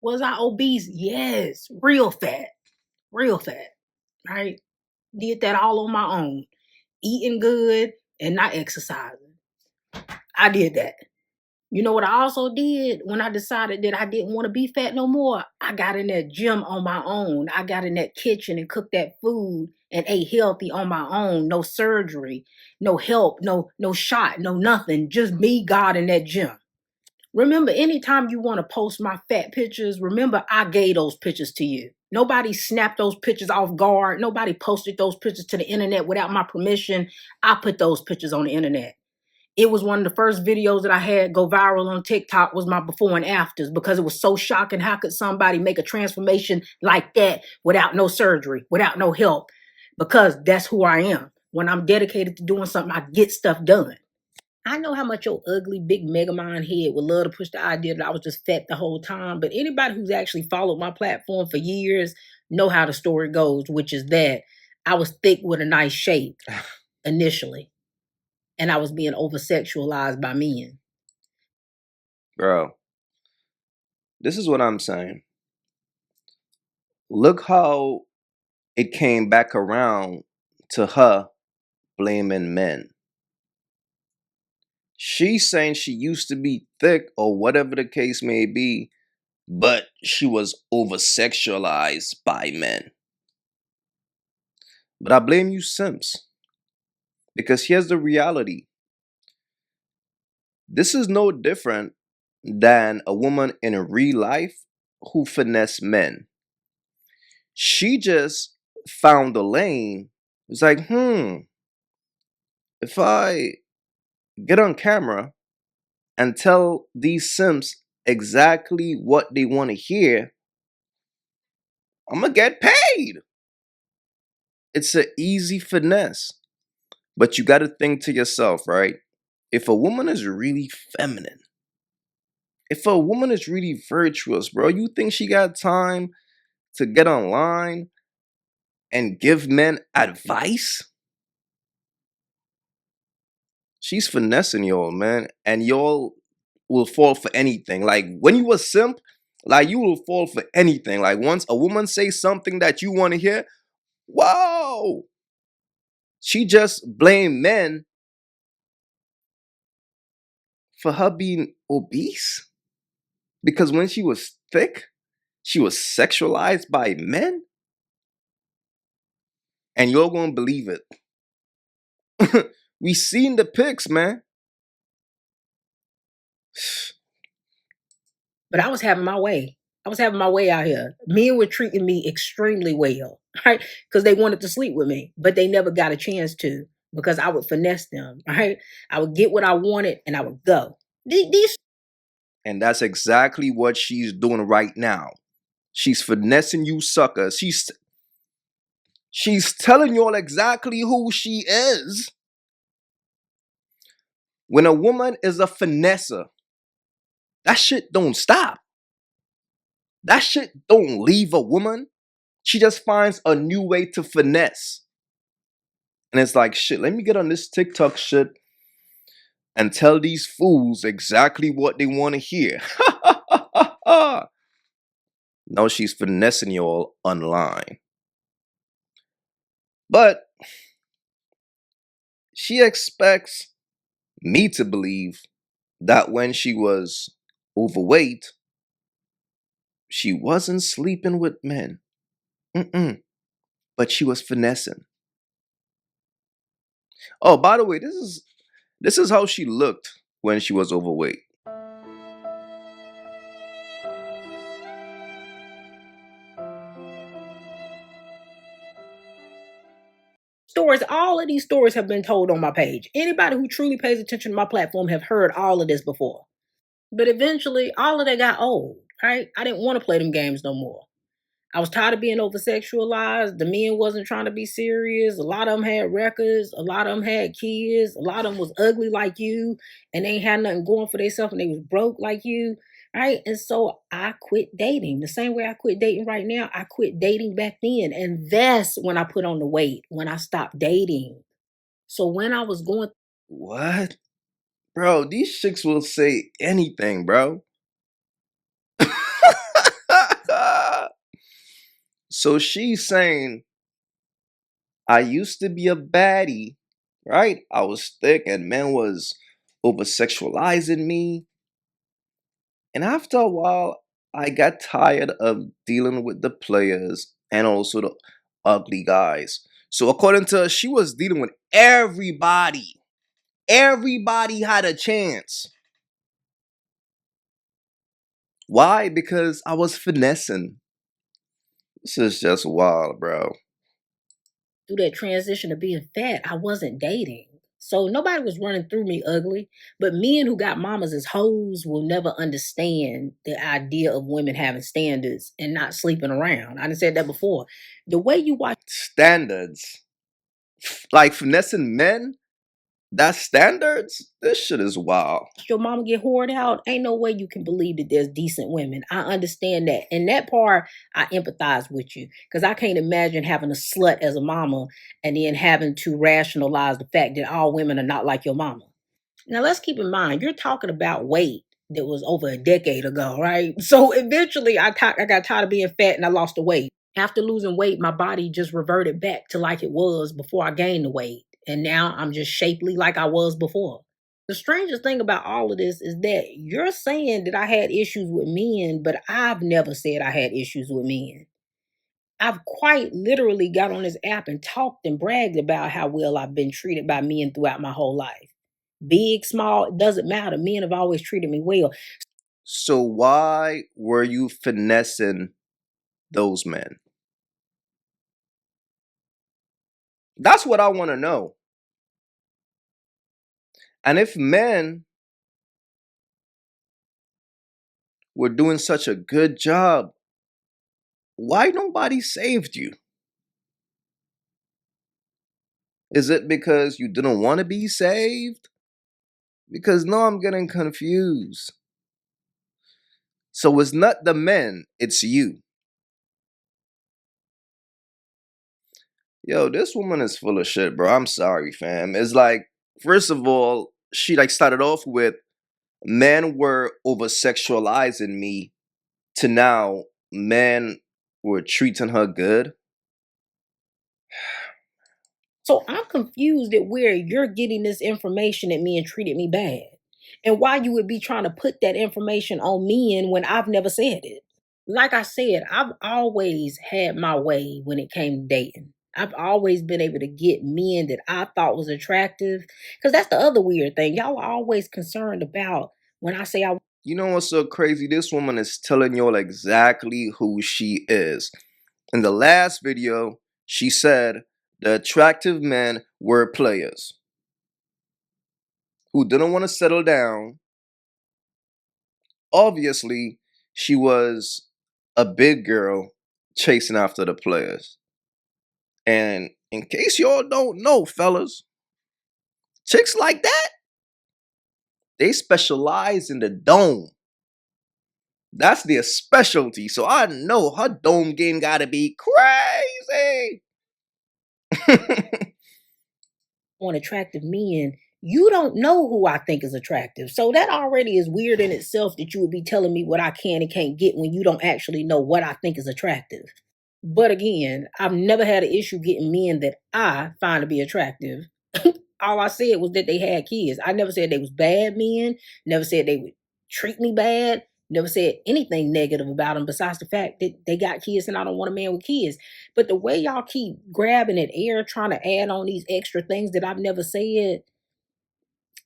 Was I obese? Yes. Real fat. Real fat. Right? Did that all on my own. Eating good and not exercising. I did that. You know what I also did when I decided that I didn't want to be fat no more? I got in that gym on my own. I got in that kitchen and cooked that food and ate healthy on my own. No surgery, no help, no shot, no nothing. Just me, God, in that gym. Remember, anytime you want to post my fat pictures, remember I gave those pictures to you. Nobody snapped those pictures off guard. Nobody posted those pictures to the internet without my permission. I put those pictures on the internet. It was one of the first videos that I had go viral on TikTok was my before and afters because it was so shocking. How could somebody make a transformation like that without no surgery, without no help? Because that's who I am. When I'm dedicated to doing something, I get stuff done. I know how much your ugly big mega mind head would love to push the idea that I was just fat the whole time, but anybody who's actually followed my platform for years know how the story goes, which is that I was thick with a nice shape initially, and I was being over sexualized by men. Bro, this is what I'm saying. Look how it came back around to her blaming men. She's saying she used to be thick or whatever the case may be, but she was over sexualized by men. But I blame you, simps. Because here's the reality. This is no different than a woman in real life who finesse men. She just found a lane. It's like, if I get on camera and tell these simps exactly what they want to hear, I'm gonna get paid. It's an easy finesse. But you gotta think to yourself, right? If a woman is really feminine, if a woman is really virtuous, bro, you think she got time to get online and give men advice? She's finessing y'all, man. And y'all will fall for anything. Like when you a simp, like you will fall for anything. Like once a woman says something that you want to hear, wow. She just blamed men for her being obese. Because when she was thick, she was sexualized by men. And you're gonna believe it. We seen the pics, man. But I was having my way. I was having my way out here. Men were treating me extremely well, right? Because they wanted to sleep with me, but they never got a chance to because I would finesse them, right? I would get what I wanted and I would go. These And that's exactly what she's doing right now. She's finessing you suckers. She's telling y'all exactly who she is. When a woman is a finesser, that shit don't stop. That shit don't leave a woman. She just finds a new way to finesse. And it's like, shit, let me get on this TikTok shit and tell these fools exactly what they want to hear. Now she's finessing y'all online. But she expects me to believe that when she was overweight, she wasn't sleeping with men. But she was finessing. Oh, by the way, this is how she looked when she was overweight. stories, all of these stories have been told on my page. Anybody who truly pays attention to my platform have heard all of this before. But eventually, all of that got old, right? I didn't want to play them games no more. I was tired of being over sexualized. The men wasn't trying to be serious. A lot of them had records. A lot of them had kids. A lot of them was ugly like you, and they ain't had nothing going for themselves, and they was broke like you, right? And so I quit dating. The same way I quit dating right now, I quit dating back then, and that's when I put on the weight. When I stopped dating. So when I was going, What? Bro, these chicks will say anything, bro. So she's saying, I used to be a baddie, right? I was thick and men was over sexualizing me. And after a while, I got tired of dealing with the players and also the ugly guys. So according to her, she was dealing with everybody. Everybody had a chance. Why? Because I was finessing. This is just wild, bro. Through that transition of being fat, I wasn't dating. So nobody was running through me ugly. But men who got mamas as hoes will never understand the idea of women having standards and not sleeping around. I done said that before. The way you watch Standards. Like finessing men? That's standards? This shit is wild. your mama get whored out, ain't no way you can believe that there's decent women. I understand that. And that part, I empathize with you. Because I can't imagine having a slut as a mama and then having to rationalize the fact that all women are not like your mama. Now, let's keep in mind, you're talking about weight that was over a decade ago, right? So eventually, I got tired of being fat and I lost the weight. After losing weight, my body just reverted back to like it was before I gained the weight. And now I'm just shapely like I was before. The strangest thing about all of this is that you're saying that I had issues with men, but I've never said I had issues with men. I've quite literally got on this app and talked and bragged about how well I've been treated by men throughout my whole life. Big, small, it doesn't matter. Men have always treated me well. So why were you finessing those men? That's what I want to know. And if men were doing such a good job, why nobody saved you? Is it because you didn't want to be saved? Because no, I'm getting confused. So it's not the men, it's you. Yo, this woman is full of shit, bro. I'm sorry, fam. It's like, first of all, she like started off with men were over sexualizing me to now men were treating her good. So I'm confused at where you're getting this information that men treated me bad. And why you would be trying to put that information on men when I've never said it. Like I said, I've always had my way when it came to dating. I've always been able to get men that I thought was attractive. Because that's the other weird thing. Y'all are always concerned about when I say I. You know what's so crazy? This woman is telling y'all exactly who she is. In the last video, she said the attractive men were players who didn't want to settle down. Obviously, she was a big girl chasing after the players. And in case y'all don't know, fellas, chicks like that, they specialize in the dome. That's their specialty. So I know her dome game gotta be crazy. Want attractive men, you don't know who I think is attractive. So that already is weird in itself that you would be telling me what I can and can't get when you don't actually know what I think is attractive. But again, I've never had an issue getting men that I find to be attractive. All I said was that they had kids. I never said they was bad men, never said they would treat me bad, never said anything negative about them besides the fact that they got kids and I don't want a man with kids. But the way y'all keep grabbing at air trying to add on these extra things that I've never said,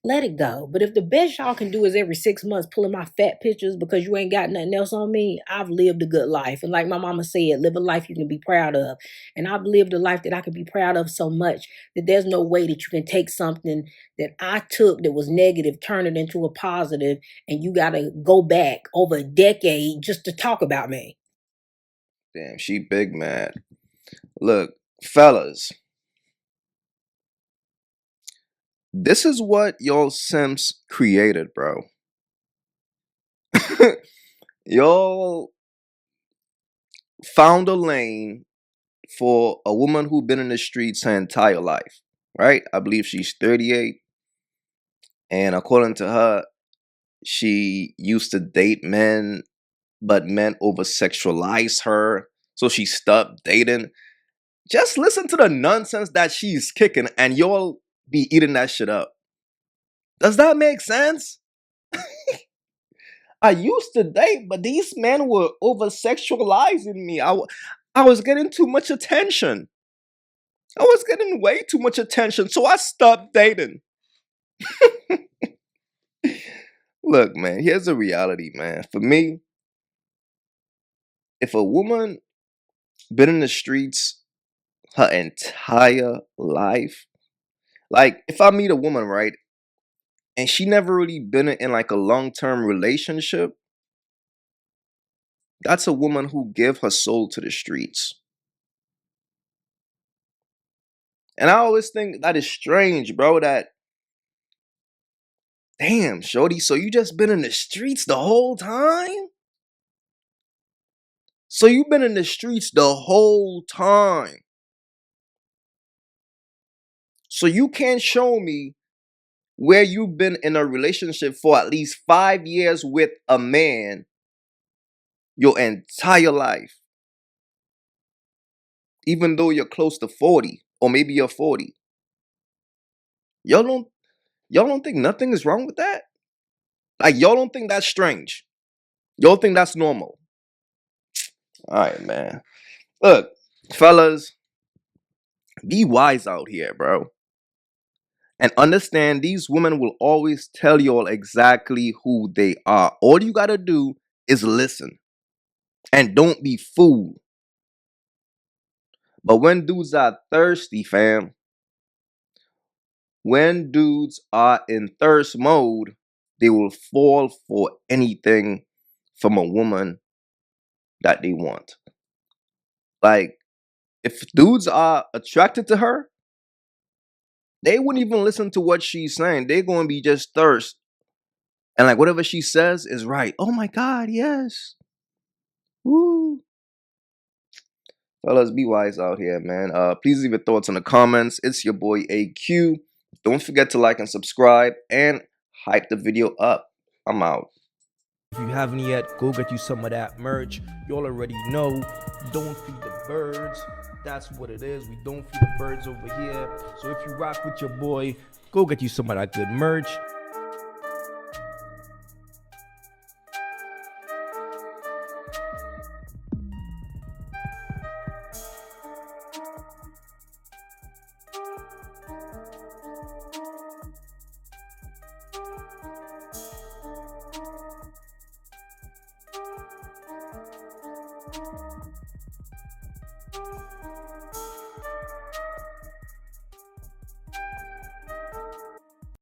let it go. But if the best y'all can do is every 6 months pulling my fat pictures because you ain't got nothing else on me, I've lived a good life. And like my mama said, live a life you can be proud of. And I've lived a life that I can be proud of so much that there's no way that you can take something that I took that was negative, turn it into a positive, and you got to go back over a decade just to talk about me. Damn, she big mad. Look, fellas, this is what y'all simps created, bro. Y'all found a lane for a woman who been in the streets her entire life, right? I believe she's 38. And according to her, she used to date men, but men over sexualize her. So she stopped dating. Just listen to the nonsense that she's kicking and you'll be eating that shit up. Does that make sense? I used to date, but these men were over sexualizing me. I was getting too much attention. I was getting way too much attention, so I stopped dating. Look, man, here's the reality, man. For me, if a woman been in the streets her entire life, like if I meet a woman, right, and she never really been in like a long-term relationship, that's a woman who give her soul to the streets. And I always think that is strange, bro, that damn, shorty, so you just been in the streets the whole time? So you've been in the streets the whole time. So you can't show me where you've been in a relationship for at least 5 years with a man your entire life, even though you're close to 40 or maybe you're 40. Y'all don't y'all don't think nothing is wrong with that? Like y'all don't think that's strange. Y'all think that's normal. All right, man. Look, fellas, be wise out here, bro. And understand these women will always tell y'all exactly who they are. All you gotta do is listen and don't be fooled. But when dudes are thirsty, fam, when dudes are in thirst mode, they will fall for anything from a woman that they want. Like, if dudes are attracted to her, they wouldn't even listen to what she's saying. They're going to be just thirst. And like whatever she says is right. Oh my God, yes. Woo. Fellas, be wise out here, man. Please leave your thoughts in the comments. It's your boy AyeQ. Don't forget to like and subscribe and hype the video up. I'm out. If you haven't yet, go get you some of that merch. You all already know. Don't feed the birds. That's what it is. We don't feed the birds over here. So if you rock with your boy, go get you some of that good merch.